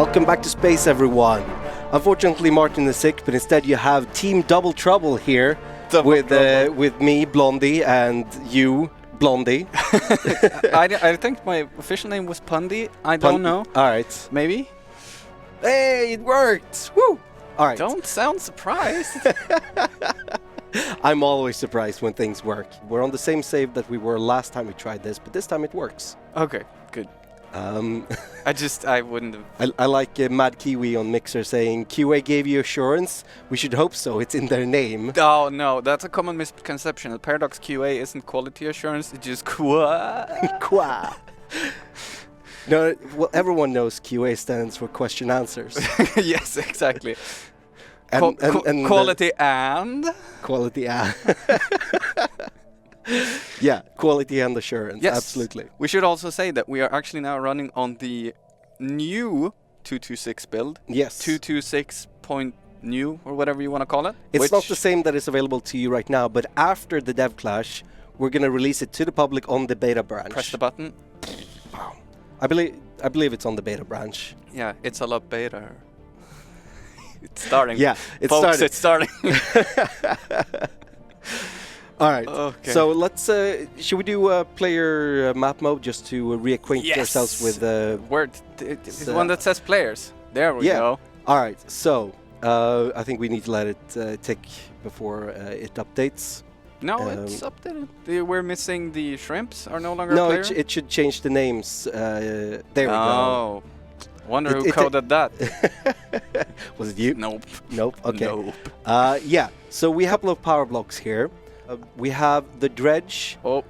Welcome back to space, everyone. Unfortunately, Martin is sick, but instead you have Team Double Trouble here with me, Blondie, and you, Blondie. I think my official name was Pundy. I don't know. All right. Maybe. Hey, it worked! Woo! All right. Don't sound surprised. I'm always surprised when things work. We're on the same save that we were last time we tried this, but this time it works. Okay, good. I wouldn't have... I like Mad Kiwi on Mixer saying, QA gave you assurance? We should hope so, it's in their name. Oh, no, that's a common misconception. Paradox QA isn't quality assurance, it's just QA. QA. No, well, everyone knows QA stands for question answers. Yes, exactly. And quality and? Quality and. Yeah, quality and assurance, yes. Absolutely. We should also say that we are actually now running on the new 226 build. Yes. 226 point new, or whatever you want to call it. It's not the same that is available to you right now, but after the Dev Clash, we're going to release it to the public on the beta branch. Press the button. Wow. I believe it's on the beta branch. Yeah, it's a lot better. It's starting. Yeah, It's starting. All right. Okay. So let's. Should we do a player map mode just to reacquaint ourselves with the word? It's the one that says players. There we go. All right. So I think we need to let it tick before it updates. No, it's updated. We're missing the shrimps. Are no longer. No, a player? it should change the names. There we go. Oh. Wonder who coded that. Was it you? Nope. Nope. Okay. Nope. Yeah. So we have a couple of power blocks here. We have the dredge. Oh,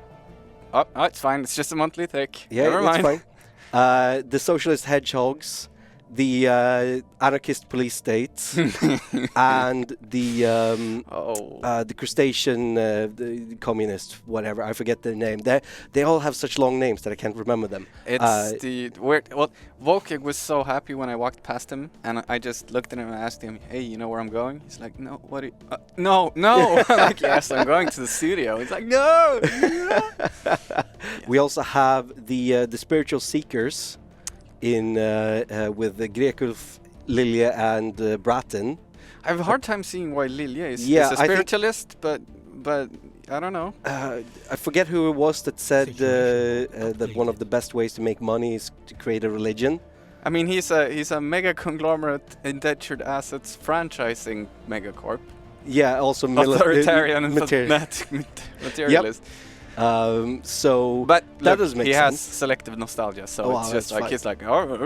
it's fine. It's just a monthly thick. Yeah, never mind. It's fine. The socialist hedgehogs, the anarchist police state, and the crustacean, the communist, whatever. I forget their name. They all have such long names that I can't remember them. It's the weird. Well, Volkig was so happy when I walked past him, and I just looked at him and asked him, "Hey, you know where I'm going?" He's like, "No, what? Are you, no." I'm like, "Yes, I'm going to the studio." He's like, "No." We also have the spiritual seekers in with Grekulf, Lilja, and Bratton. I have a hard time seeing why Lilja is a spiritualist, but I don't know. I forget who it was that said that one of the best ways to make money is to create a religion. I mean, he's a mega conglomerate indentured assets franchising megacorp. Yeah, also authoritarian and materialist. Yep. So but that does make sense. He has selective nostalgia, so it's just like he's like, oh, I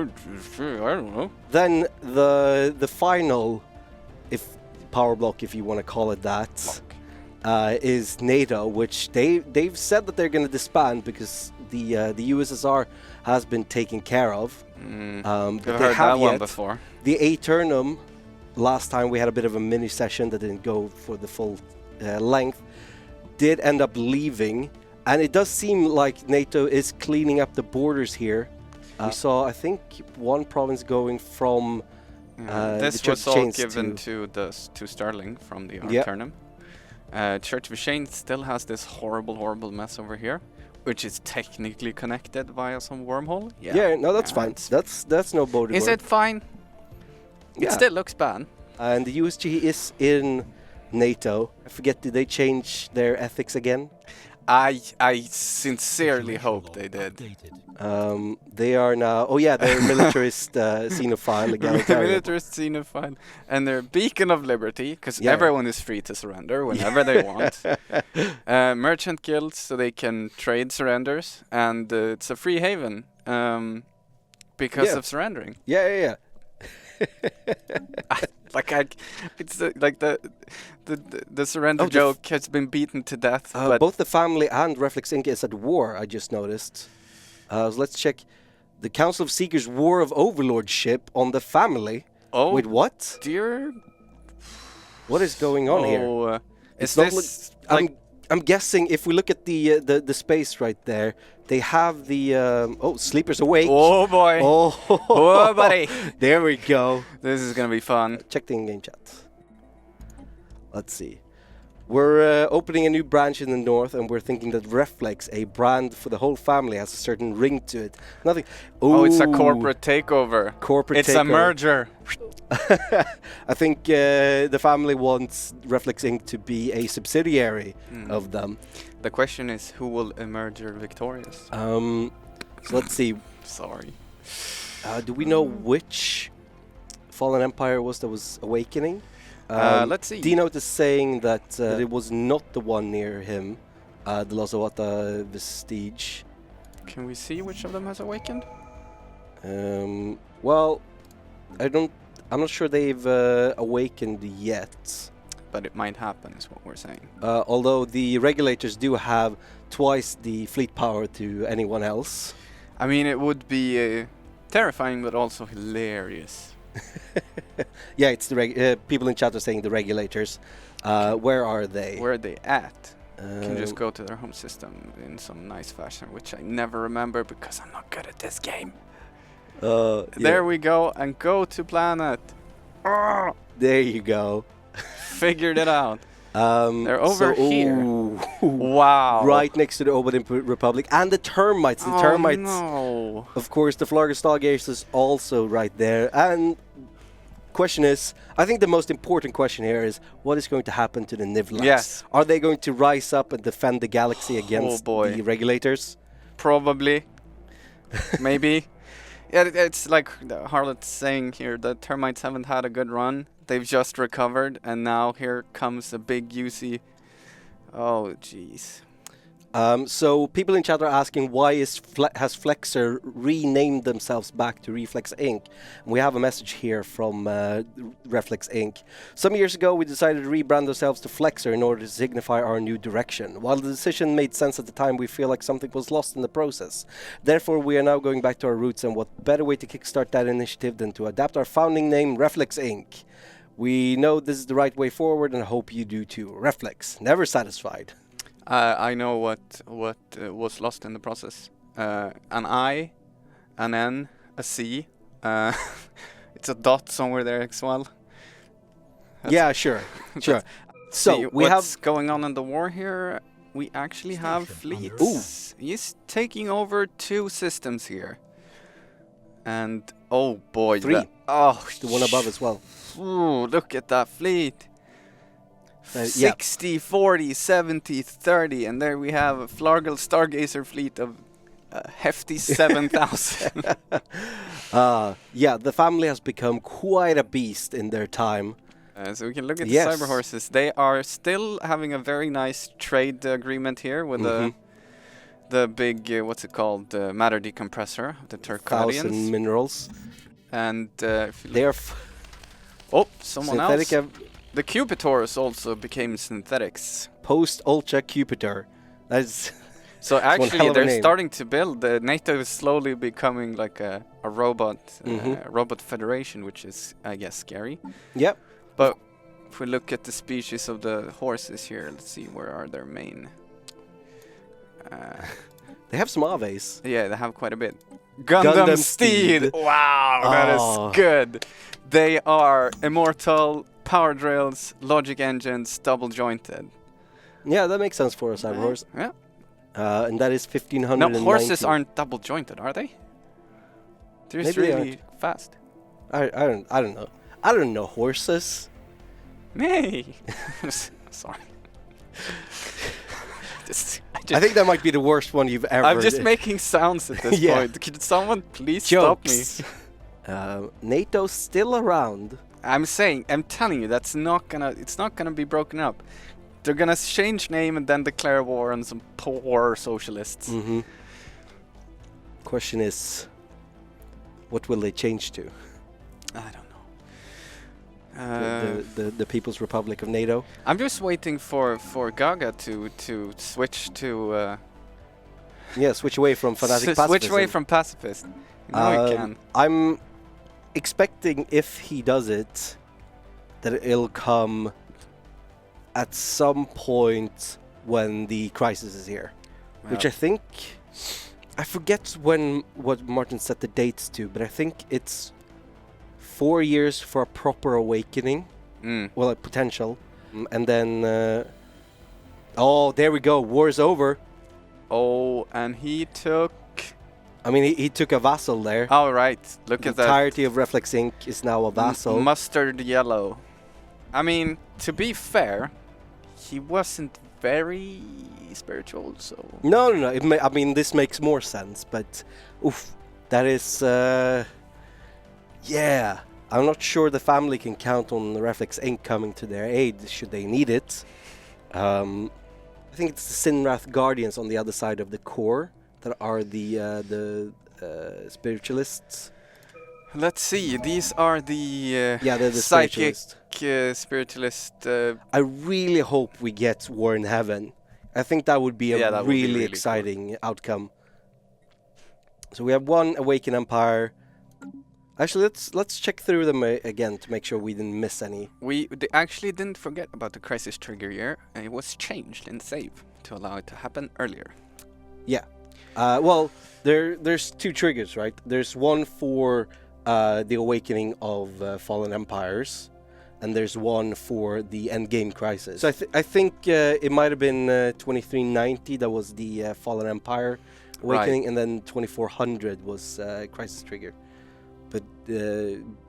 don't know. Then the final, power block, if you want to call it that, is NATO, which they've said that they're going to disband because the USSR has been taken care of. I've heard that one before. The Aeternum, last time we had a bit of a mini session that didn't go for the full length, did end up leaving, and it does seem like NATO is cleaning up the borders here. We saw, I think, one province going from this the was all given to Sterling from the Aeternum. Church of Shane still has this horrible mess over here, which is technically connected via some wormhole. Yeah, no, that's fine. That's no border. Is it fine? It still looks bad. And the USG is in NATO. I forget, did they change their ethics again? I sincerely hope they did. They are now. Oh yeah, they're militarist xenophile, egalitarian. Militarist xenophile, and they're beacon of liberty because everyone is free to surrender whenever they want. Merchant guilds, so they can trade surrenders, and it's a free haven because of surrendering. Yeah. It's like the surrender joke has been beaten to death. But both the family and Reflex Inc. is at war, I just noticed. So let's check. The Council of Seekers War of Overlordship on the family. Oh, wait, what? Dear, what is going on here? Is this I'm guessing if we look at the space right there, they have the Sleeper's awake. Oh boy. Oh buddy. There we go. This is gonna be fun. Check the in-game chat. Let's see. We're opening a new branch in the north, and we're thinking that Reflex, a brand for the whole family, has a certain ring to it. Nothing. Oh, it's a corporate takeover. It's a merger. I think the family wants Reflex Inc. to be a subsidiary of them. The question is, who will emerge victorious? So let's see. Sorry. Do we know which fallen empire was that was awakening? Let's see. Dino is saying that it was not the one near him, the Losawata vestige. Can we see which of them has awakened? Well, I'm not sure they've awakened yet. But it might happen, is what we're saying. Although the regulators do have twice the fleet power to anyone else. I mean, it would be terrifying, but also hilarious. Yeah, it's the people in chat are saying the regulators. Where are they? Where are they at? Can you just go to their home system in some nice fashion, which I never remember because I'm not good at this game. There we go, and go to planet. There you go. Figured it out. They're over here. Wow. Right next to the Oban Republic and the termites. The termites. No. Of course, the Flarga Stargaze is also right there. And question is, I think the most important question here is, what is going to happen to the Nivlax? Yes. Are they going to rise up and defend the galaxy against the regulators? Probably. Maybe. Yeah, it's like Harlot's saying here, the termites haven't had a good run. They've just recovered, and now here comes a big UC. Oh, jeez. So people in chat are asking, why has Flexer renamed themselves back to Reflex Inc.? And we have a message here from Reflex Inc. Some years ago, we decided to rebrand ourselves to Flexer in order to signify our new direction. While the decision made sense at the time, we feel like something was lost in the process. Therefore, we are now going back to our roots, and what better way to kickstart that initiative than to adapt our founding name, Reflex Inc. We know this is the right way forward, and I hope you do too. Reflex, never satisfied. I know what was lost in the process. An I, an N, a C. It's a dot somewhere there as well. Yeah, sure. So what's going on in the war here? We actually have fleets. Ooh. He's taking over 2 systems here. And oh boy, 3. The one above as well. Ooh, look at that fleet. 60, yeah. 40, 70, 30, and there we have a Flargal Stargazer fleet of a hefty 7,000. Yeah, the family has become quite a beast in their time. So we can look at the cyber horses. They are still having a very nice trade agreement here with the big, what's it called, matter decompressor, the Turcadians. 1,000 minerals. And they are... someone else. The Cupitors also became synthetics. Post-Ultra Cupitor. That's so actually they're starting to build. NATO is slowly becoming like a robot robot federation, which is, I guess, scary. Yep. But if we look at the species of the horses here, let's see, where are their main... they have some Aves. Yeah, they have quite a bit. Gundam Steed! Wow, that is good! They are immortal, power drills, logic engines, double jointed. Yeah, that makes sense for a cyber horse. Yeah. And that is 1,590. No, horses aren't double jointed, are they? They're just really fast. I don't know. I don't know horses. Nay. Sorry. I think that might be the worst one you've ever. I'm just making sounds at this point. Could someone please stop me? NATO's still around. I'm telling you, it's not gonna be broken up. They're gonna change name and then declare war on some poor socialists. Question is, what will they change to? I don't know. The People's Republic of NATO. I'm just waiting for Gaga to switch to. Switch away from fanatic pacifism. Switch away from pacifist. No, he can. I'm expecting, if he does it, that it'll come at some point when the crisis is here, which I think, I forget what Martin set the dates to, but I think it's 4 years for a proper awakening, well, like potential, and then Oh, there we go. War is over. Oh, and he took... I mean, he took a vassal there. Oh, right. Look The at that. entirety of Reflex Inc. is now a vassal. Mustard yellow. I mean, to be fair, he wasn't very spiritual, so... No. I mean, this makes more sense, but... Oof. That is... yeah. I'm not sure the family can count on the Reflex Inc. coming to their aid should they need it. I think it's the Sinrath Guardians on the other side of the core that are the spiritualists. Let's see, these are the Yeah, they're the psychic spiritualist. spiritualist. I really hope we get War in Heaven. I think that would be a that would be really really exciting outcome. So we have one Awakened Empire. Actually, let's check through them again to make sure we didn't miss any. We actually didn't forget about the crisis trigger here, and it was changed in save to allow it to happen earlier. Yeah. Well, there's two triggers, right? There's one for the awakening of fallen empires, and there's one for the endgame crisis. So I think it might have been 2390 that was the fallen empire awakening, Right. and then 2400 was crisis trigger. But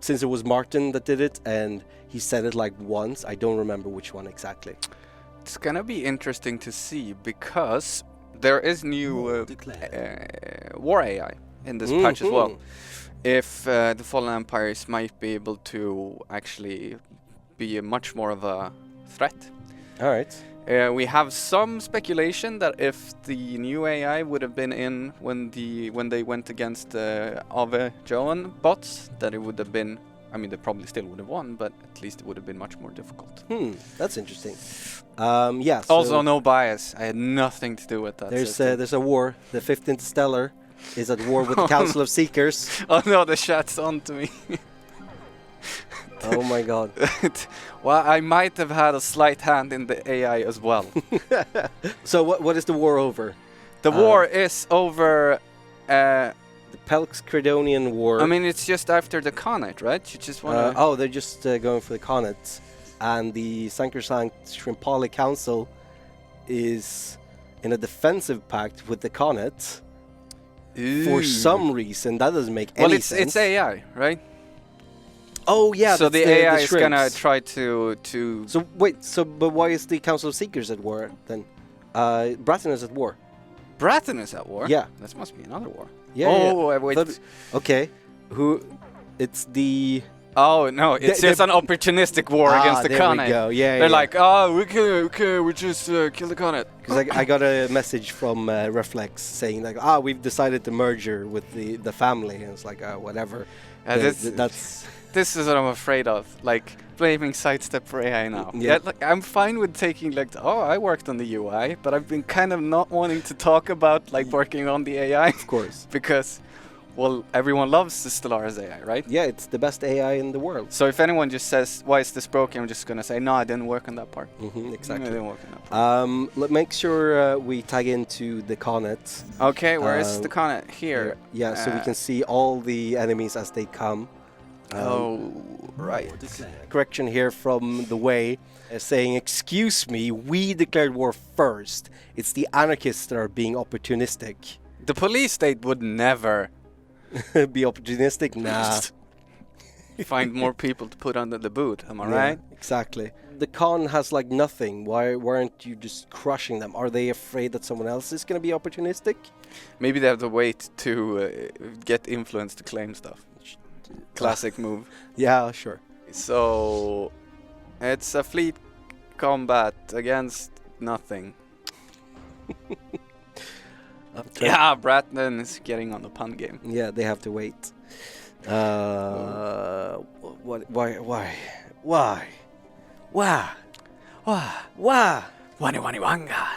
since it was Martin that did it, and he said it like once, I don't remember which one exactly. It's gonna be interesting to see because there is new war AI in this patch as well. If the fallen empires might be able to actually be much more of a threat. All right. We have some speculation that if the new AI would have been in when they went against Ave Joan bots, that it would have been. I mean, they probably still would have won, but at least it would have been much more difficult. That's interesting. Yeah. So Also, no bias. I had nothing to do with that. there's a war. The 15th Stellar is at war with the Council of Seekers. Oh no, the chat's on to me. Oh my god. Well, I might have had a slight hand in the AI as well. So what is the war over? The war is over. The Pelx Credonian War. I mean, it's just after the Khanate, right? You just want to. They're just going for the Khanate. And the Sacrosanct Shrimpali Council is in a defensive pact with the Khanate. For some reason, that doesn't make any sense. Well, it's AI, right? Oh yeah. So the AI is gonna shrimps. try to. So wait. But why is the Council of Seekers at war then? Bratton is at war. Bratton is at war. Yeah. This must be another war. Yeah. Oh, yeah. wait. Okay. Who? It's the. Oh no! It's just an opportunistic war against the there Khanate. we go. Yeah. They're like, oh, we just kill the Khanate. Because I got a message from Reflex saying like, we've decided to merger with the family, and it's like, whatever. This is what I'm afraid of, like blaming sidestep for AI now. Yeah. Like, I'm fine with taking like, I worked on the UI, but I've been kind of not wanting to talk about like working on the AI. Of course. Because, well, everyone loves the Stellaris AI, right? Yeah, it's the best AI in the world. So if anyone just says, why is this broken? I'm just going to say, no, I didn't work on that part. Exactly. I didn't work on that part. Make sure we tag into the Khanate. Okay, where is the Khanate? Here. Yeah, so we can see all the enemies as they come. Right. Correction here from the way, saying, excuse me, we declared war first. It's the anarchists that are being opportunistic. The police state would never Be opportunistic? Nah. find more people to put under the boot, am I right? Exactly. The Khan has like nothing. Why aren't you just crushing them? Are they afraid that someone else is going to be opportunistic? Maybe they have to wait to get influence to claim stuff. Classic move. Yeah, sure. So it's a fleet combat against nothing. Yeah, Bratton is getting on the pun game. Yeah, they have to wait. Why? Wani wani wanga.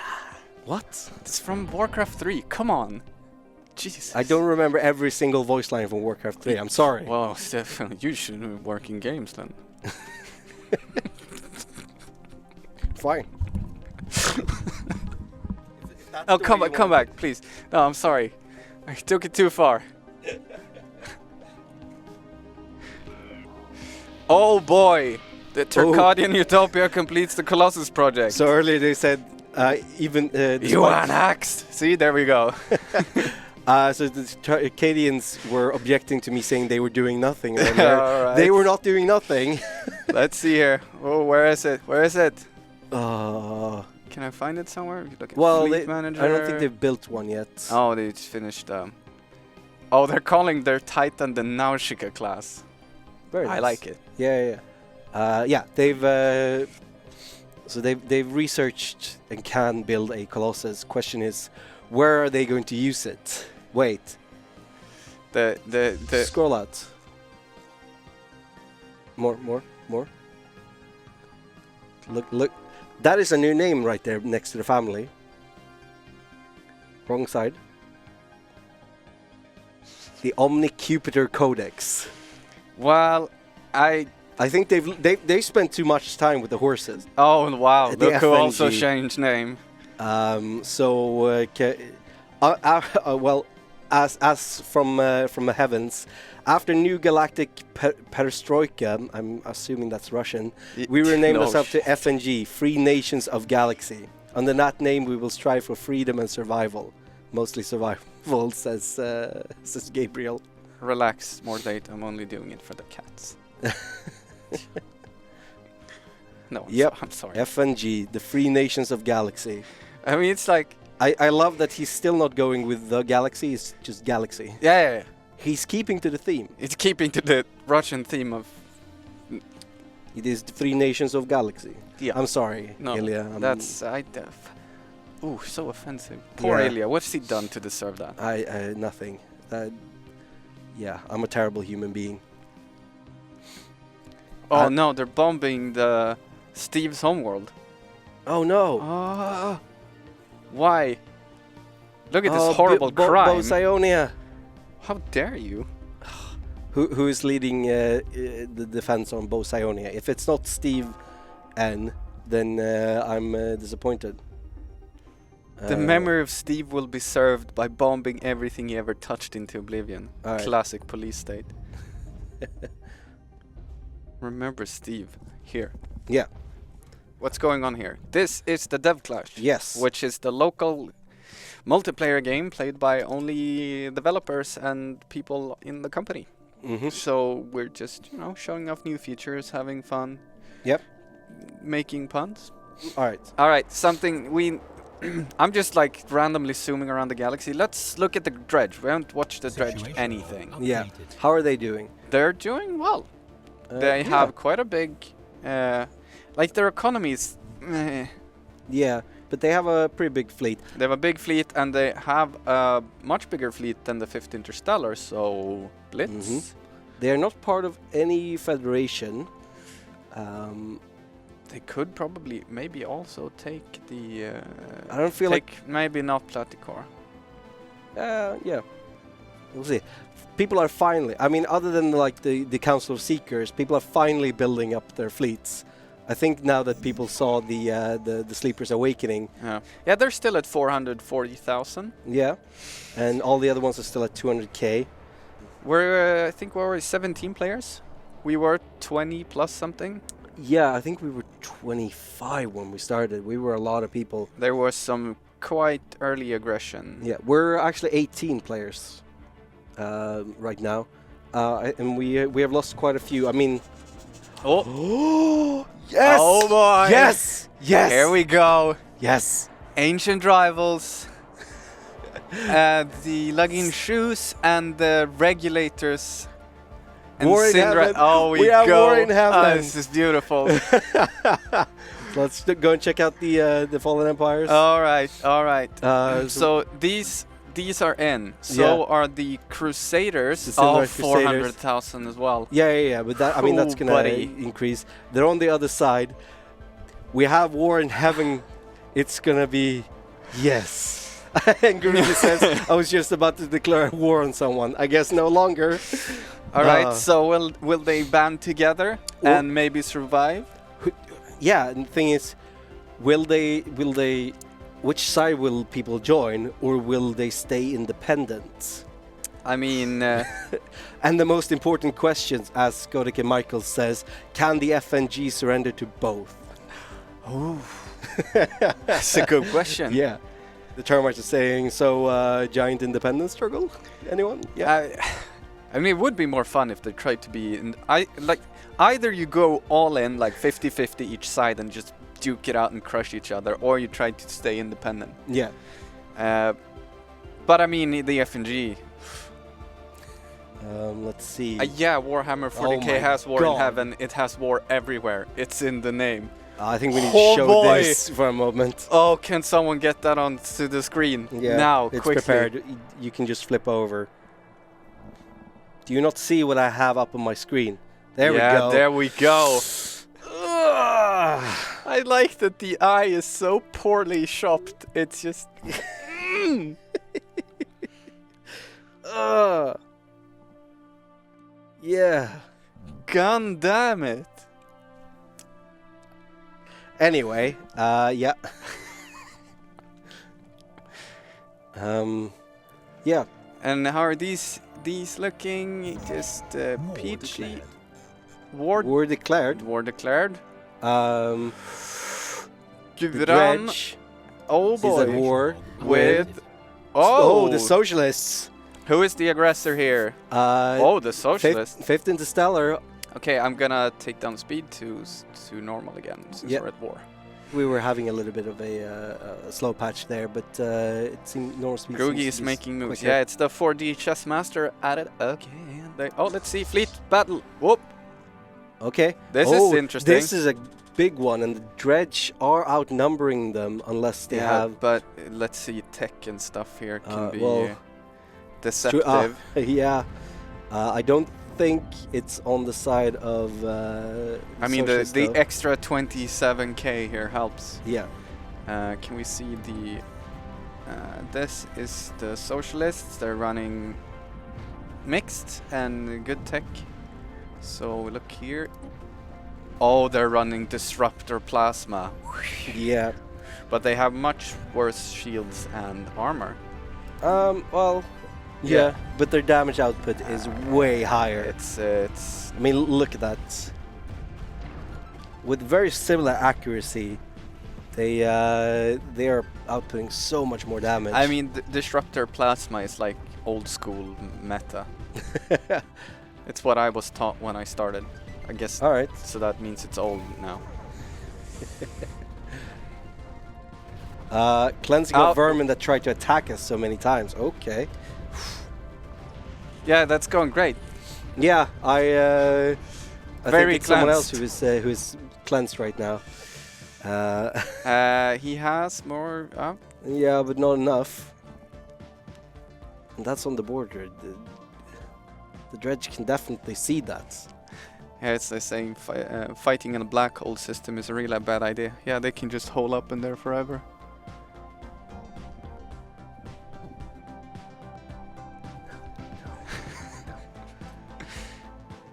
What? It's from Warcraft 3. Come on. Jesus. I don't remember every single voice line from Warcraft 3. I'm sorry. Well, Stefan, you should work in games then. Fine. Oh, come back, please. No, I'm sorry. I took it too far. Oh boy! The Turcadian Utopia completes the Colossus project. So earlier they said Even You annexed! See, there we go. so the Acadians were objecting to me saying they were doing nothing. And Alright. they were not doing nothing. Let's see here. Oh, where is it? Where is it? Can I find it somewhere? Look at well, Fleet Manager. I don't think they've built one yet. Oh, they just finished. Oh, they're calling their Titan the Nausicaa class. Very nice. I like it. Yeah. They've researched and can build a Colossus. Question is, where are they going to use it? Wait. The Scroll out. More. Look. That is a new name right there next to the family. Wrong side. The Omni-Cupiter Codex. Well, I think they spent too much time with the horses. Oh wow! The Look who FNG. also changed name. Well, as from the heavens, after new galactic perestroika, I'm assuming that's Russian, we renamed ourselves to FNG, Free Nations of Galaxy. Under that name, we will strive for freedom and survival. Mostly survival, says Gabriel. Relax, more late. I'm only doing it for the cats. No, I'm sorry. FNG, the Free Nations of Galaxy. I mean, it's like... I love that he's still not going with the Galaxy, it's just Galaxy. Yeah. He's keeping to the theme. It's keeping to the Russian theme of... It is the Free Nations of Galaxy. Yeah. I'm sorry, no, Ilya. That's... Ooh, so offensive. Poor Ilya, what's he done to deserve that? Nothing. I'm a terrible human being. Oh no, they're bombing the Steve's homeworld. Oh no! Why? Look at this horrible crime. Bosionia. How dare you? Who is leading the defense on Bosionia? If it's not Steve N, then I'm disappointed. The memory of Steve will be served by bombing everything he ever touched into oblivion. Right. Classic police state. Remember Steve here. Yeah. What's going on here? This is the Dev Clash. Yes. Which is the local multiplayer game played by only developers and people in the company. Mm-hmm. So we're just, showing off new features, having fun. Yep. Making puns. All right. Something I'm just like randomly zooming around the galaxy. Let's look at the dredge. We haven't watched the dredge anything. Yeah. How are they doing? They're doing well. They have quite a big, their economies. Yeah, but they have a pretty big fleet. They have a big fleet, and they have a much bigger fleet than the 5th Interstellar. So Blitz. Mm-hmm. They are not part of any federation. They could probably maybe also take the. I don't feel like maybe not Platicore. Yeah, we'll see. People are finally. I mean, other than like the Council of Seekers, people are finally building up their fleets. I think now that people saw the Sleepers Awakening. Yeah, they're still at 440,000. Yeah, and all the other ones are still at 200k. I think we're already 17 players. We were 20 plus something. Yeah, I think we were 25 when we started. We were a lot of people. There was some quite early aggression. Yeah, we're actually 18 players right now, and we have lost quite a few. I mean, yes! Oh boy! Yes! Yes! Here we go. Yes! Ancient rivals. The lugging shoes and the regulators. War in heaven. We have go. War in heaven. This is beautiful. Let's go and check out the Fallen Empires. All right. So these are in. So are the Crusaders. The 400,000 as well. Yeah. But that, I mean, that's gonna increase. They're on the other side. We have War in heaven. It's gonna be yes. And Gorilla says, "I was just about to declare war on someone. I guess no longer." All right. So will they band together and maybe survive? Yeah. And the thing is, will they? Which side will people join, or will they stay independent? I mean, and the most important questions, as Godike Michael says, can the FNG surrender to both? That's a good question. Yeah. The termites are saying, so giant independence struggle? Anyone? Yeah. I mean, it would be more fun if they tried to be... either you go all in, like 50-50 each side and just duke it out and crush each other, or you try to stay independent. Yeah. But I mean, the FNG... let's see. Yeah, Warhammer 40k has war God. in heaven. It has war everywhere. It's in the name. I think we need to show this for a moment. Oh, can someone get that onto the screen? Yeah, now, it's quickly. prepared. You can just flip over. Do you not see what I have up on my screen? There we go. Yeah, there we go. I like that the eye is so poorly shopped. It's just... Yeah. God damn it. Anyway, yeah. Yeah. And how are these looking? Just peachy. War declared. War declared. The Gudran. Dredge Oh is boy. at war With... the socialists. Who is the aggressor here? The socialist. Fifth interstellar. Okay, I'm gonna take down speed to normal again since we're at war. We were having a little bit of a slow patch there, but it seemed normal speed. Groogy is making moves. Yeah, it's the 4D chess master at it. Okay. Let's see. Fleet battle. Whoop. Okay. This is interesting. This is a big one, and the Dredge are outnumbering them unless they have. But let's see, tech and stuff here can be deceptive. Yeah. I don't think it's on the side of. I mean, the extra 27k here helps. Yeah. Can we see the? This is the socialists. They're running mixed and good tech. So look here. Oh, they're running disruptor plasma. Yeah. But they have much worse shields and armor. Well. Yeah, but their damage output is way higher. It's. I mean, look at that. With very similar accuracy, they are outputting so much more damage. I mean, disruptor plasma is like old school meta. It's what I was taught when I started. I guess. All right. So that means it's old now. Cleansing of vermin that tried to attack us so many times. Okay. Yeah, that's going great. Yeah, I Very think it's someone else who is cleansed right now. He has more. Yeah, but not enough. And that's on the border. The Dredge can definitely see that. Yeah, it's like saying fighting in a black hole system is a really bad idea. Yeah, they can just hole up in there forever.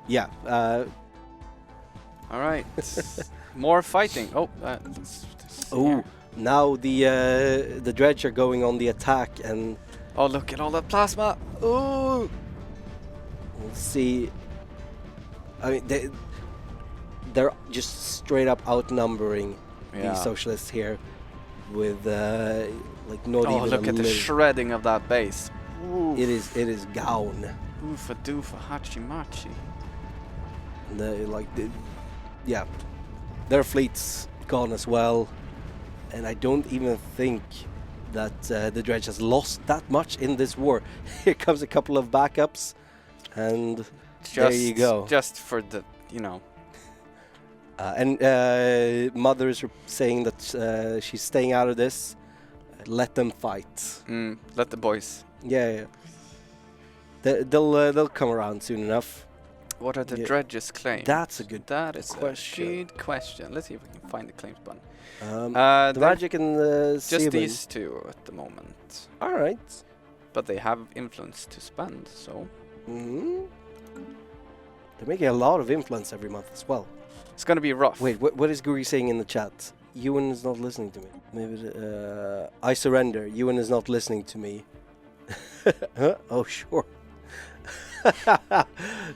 Yeah. All right. More fighting. Oh. Now the Dredge are going on the attack, and oh, look at all that plasma. Oh. We'll see. I mean, they're just straight up outnumbering these socialists here, with like not even. Oh, look at the shredding of that base. Oof. It is gone. Oofa doofa hachi machi. Yeah, their fleet's gone as well, and I don't even think that the Dredge has lost that much in this war. Here comes a couple of backups, and there you go. Just for the, and Mother is saying that she's staying out of this. Let them fight. Let the boys. Yeah. They'll come around soon enough. What are the Dredge's claims? That's a good That is question. a good question. Let's see if we can find the claims button. The magic and the just these two at the moment. All right. But they have influence to spend, so. They're making a lot of influence every month as well. It's gonna be rough. Wait, what is Guri saying in the chat? Ewan is not listening to me. Maybe I surrender. Ewan is not listening to me. Huh? Oh, sure.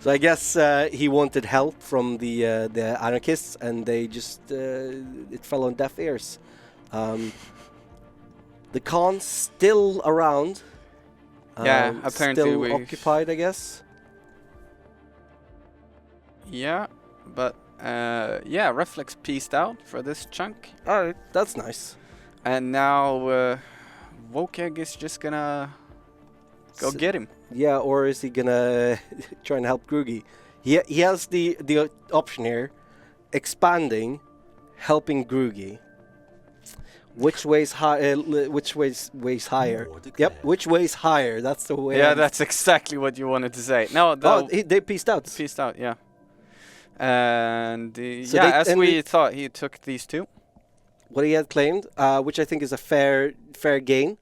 So I guess he wanted help from the anarchists, and they just it fell on deaf ears. The Khan's still around. Yeah, apparently still occupied, I guess. Yeah, but Reflex pieced out for this chunk. Alright, that's nice. And now Wokeg is just gonna go get him. Yeah, or is he gonna try and help Grugi? He has the option here, expanding, helping Grugi. Which way's high? Which way's higher? Yep, which way's higher? That's the way. Yeah, that's exactly what you wanted to say. No, they pieced out. Pieced out, yeah. And So as we thought, he took these two. What he had claimed, which I think is a fair gain.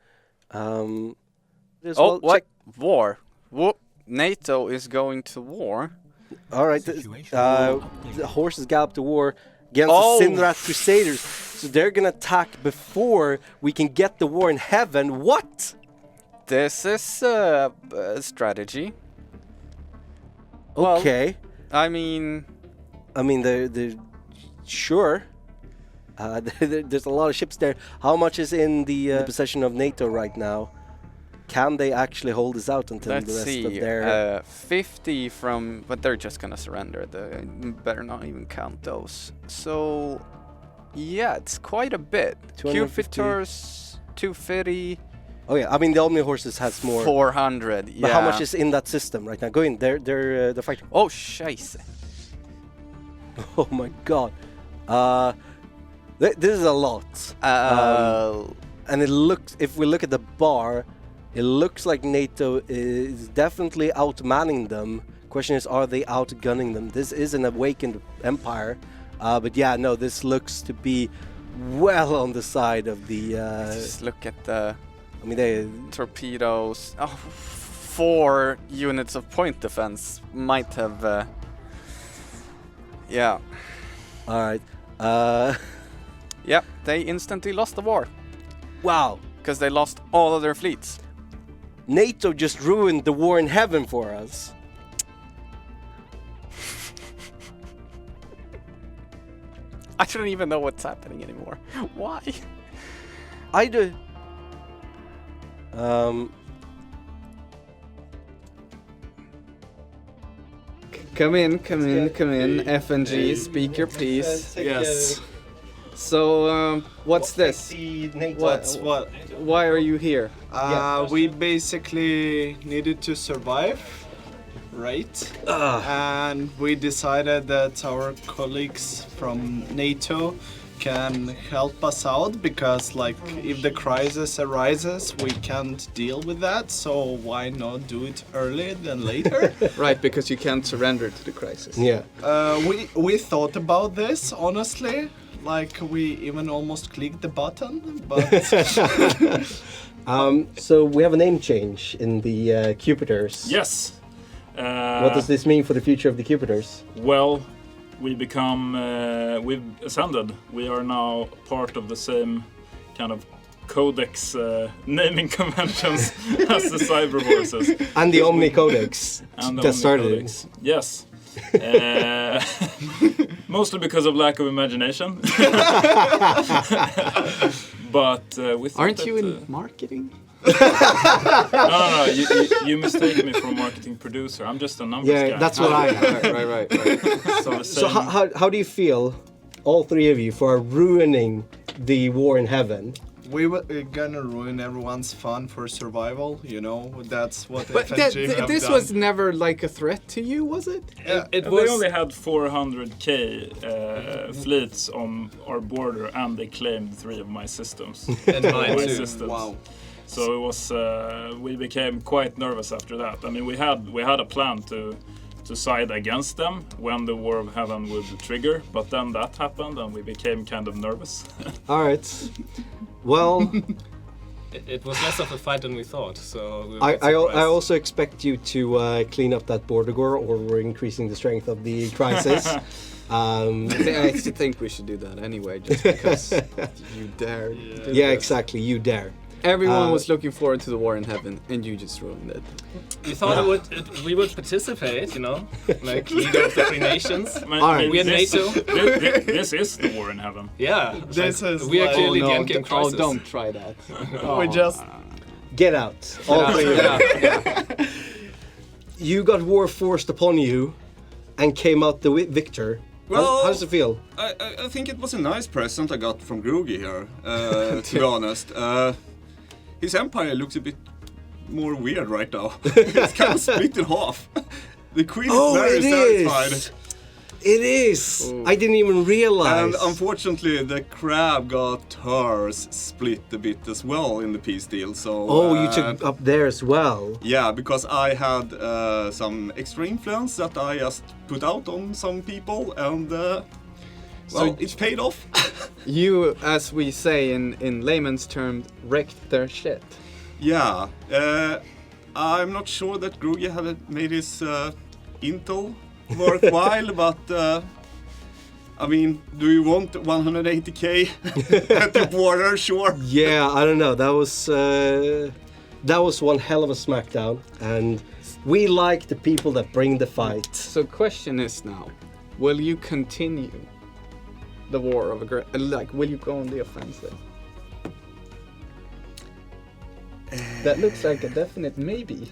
What? War. NATO is going to war. All right, the horses gallop to war against the Sinrat Crusaders. So they're gonna attack before we can get the war in heaven. What? This is a strategy. Okay. Well, I mean, they're sure. There's a lot of ships there. How much is in the possession of NATO right now? Can they actually hold this out until the rest of their... 50 from... But they're just gonna surrender. They better not even count those. So, yeah, it's quite a bit. Cupidors, 250... Oh yeah, I mean the Omni Horses has more. 400, yeah. But how much is in that system right now? Go in, they're fighting. Oh, scheisse. Oh my god. This is a lot. And it looks, if we look at the bar, it looks like NATO is definitely outmanning them. Question is, are they outgunning them? This is an awakened empire. But yeah, no, this looks to be well on the side of the... Just look at the... I mean, they... Torpedoes. Oh, 4 units of point defense might have... yeah. Alright. Yeah, they instantly lost the war. Wow. Because they lost all of their fleets. NATO just ruined the war in heaven for us. I don't even know what's happening anymore. Why? I do. Come in. FNG, speak your piece. Yes. So, what's this? What? Why are you here? We basically needed to survive, right? And we decided that our colleagues from NATO can help us out because, like, if the crisis arises, we can't deal with that. So why not do it earlier than later? Right, because you can't surrender to the crisis. Yeah. We thought about this, honestly. Like, we even almost clicked the button, but... So we have a name change in the Cupidors. Yes. What does this mean for the future of the Cupidors? Well, we become, we've ascended. We are now part of the same kind of codex naming conventions as the Cyber Horses. And the Omni Codex that started it. Yes. Mostly because of lack of imagination. But we thought Aren't you in marketing? No. You mistake me for a marketing producer. I'm just a numbers guy. Yeah, that's what I am. Right. So how do you feel, all three of you, for ruining the war in heaven? We were gonna ruin everyone's fun for survival, you know? That's what But FNG have this done. was never like a threat to you, was it? They only had 400k fleets on our border, and they claimed 3 of my systems. And mine My too. systems. Wow. So it was. We became quite nervous after that. I mean, we had a plan to side against them when the War of Heaven would trigger, but then that happened, and we became kind of nervous. All right. Well, it was less of a fight than we thought. So we were I also expect you to clean up that border gore, or we're increasing the strength of the crisis. I think we should do that anyway, just because you dare. Yeah, exactly. You dare. Everyone was looking forward to the war in heaven, and you just ruined it. We thought we would participate, you know, like leader of the Three Nations. Alright. We had NATO. This is the war in heaven. Yeah, This is we are like- clearly the no, endgame crisis. don't try that. We just Get out. All three of you. You got war forced upon you and came out the victor. Well- How does it feel? I think it was a nice present I got from Groogy here, to be honest. His empire looks a bit more weird right now. It's kind of split in half. The queen is very satisfied. It is. I didn't even realize. And unfortunately, the crab got hers split a bit as well in the peace deal. So you took up there as well. yeah, because I had some extra influence that I just put out on some people, and well, it paid off. You, as we say in layman's terms, wrecked their shit. Yeah, I'm not sure that Groogy had made his intel worthwhile, but I mean, do you want 180k at the border? Sure. Yeah, I don't know. That was one hell of a smackdown, and we like the people that bring the fight. So question is now, will you continue the war of like, will you go on the offensive? That looks like a definite maybe.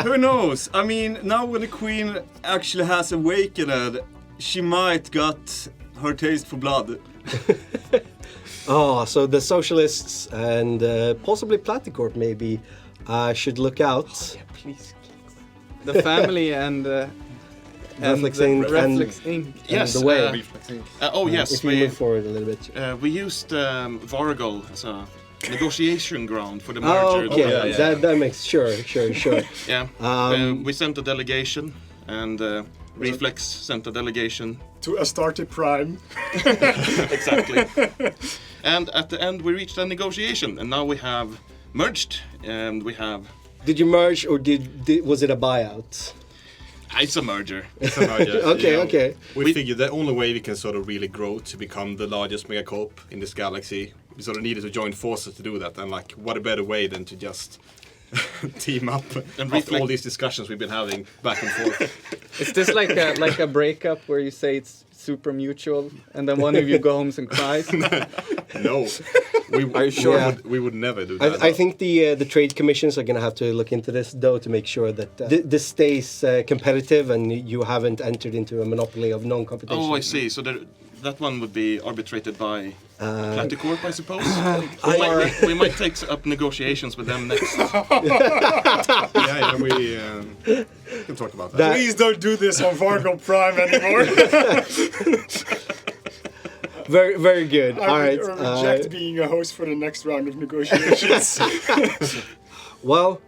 Who knows? I mean, now when the queen actually has awakened, she might got her taste for blood. Oh, so the socialists and possibly Platicorp maybe should look out. Please. The family and Reflex the Inc. and- Reflex Inc. Yes, the way. Yes, If you move forward a little bit. we used Vargal as a negotiation ground for the Oh, merger. okay. That makes sure. Yeah. We sent a delegation, and Reflex sent a delegation. To Astarte Prime. Exactly. And at the end, we reached a negotiation, and now we have merged, and we have. Did you merge or was it a buyout? It's a merger. It's a merger. Okay. We figured the only way we can sort of really grow to become the largest megacorp in this galaxy, we sort of needed to join forces to do that. And like, what a better way than to just team up And after all these discussions we've been having back and forth. Is this like a breakup where you say it's super mutual and then one of you goes home and cries? No, Are you sure? Yeah. we would never do that. I think the trade commissions are going to have to look into this though to make sure that this stays competitive and you haven't entered into a monopoly of non-competition. Oh, I see. So that one would be arbitrated by Platicorp, I suppose. We might take up negotiations with them next. yeah, we can talk about that. Please don't do this on Vargal Prime anymore. Very, very good. All right. reject being a host for the next round of negotiations. Well,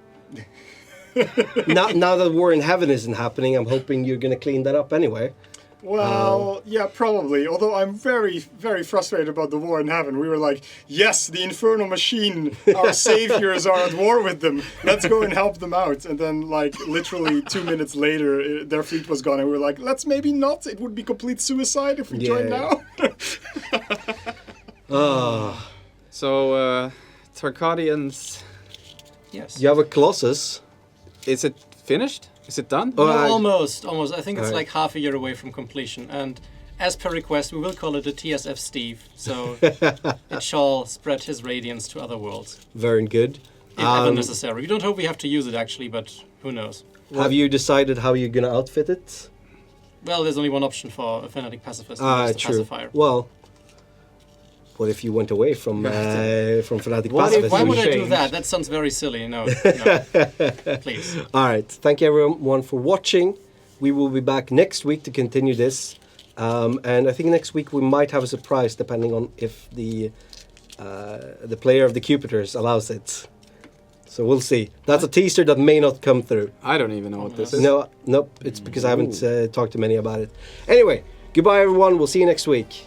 now that War in Heaven isn't happening, I'm hoping you're going to clean that up anyway. Well, yeah, probably. Although I'm very, very frustrated about the war in heaven. We were like, yes, the infernal machine, our saviors are at war with them. Let's go and help them out. And then, like, literally 2 minutes later, their fleet was gone. And we were like, let's maybe not. It would be complete suicide if we join now. So, Tarkadians, Yes. You have a Colossus. is it finished? Is it done? Oh, No, I- almost. I think it's Alright. like half a year away from completion. And as per request, we will call it a TSF Steve. So it shall spread his radiance to other worlds, Very good. if ever necessary. We don't hope we have to use it actually, but who knows? Have you decided how you're going to outfit it? Well, there's only one option for a fanatic pacifist. and that's the True. pacifier. Well, what if you went away from Fanatic What if- Pacifist? Why would I do change? that? That sounds very silly. No, please. All right. Thank you everyone for watching. We will be back next week to continue this. And I think next week we might have a surprise depending on if the player of the Cupiters allows it. So we'll see. That's a teaser that may not come through. I don't even know what this is. No, nope. It's because I haven't talked to many about it. Anyway, goodbye everyone. We'll see you next week.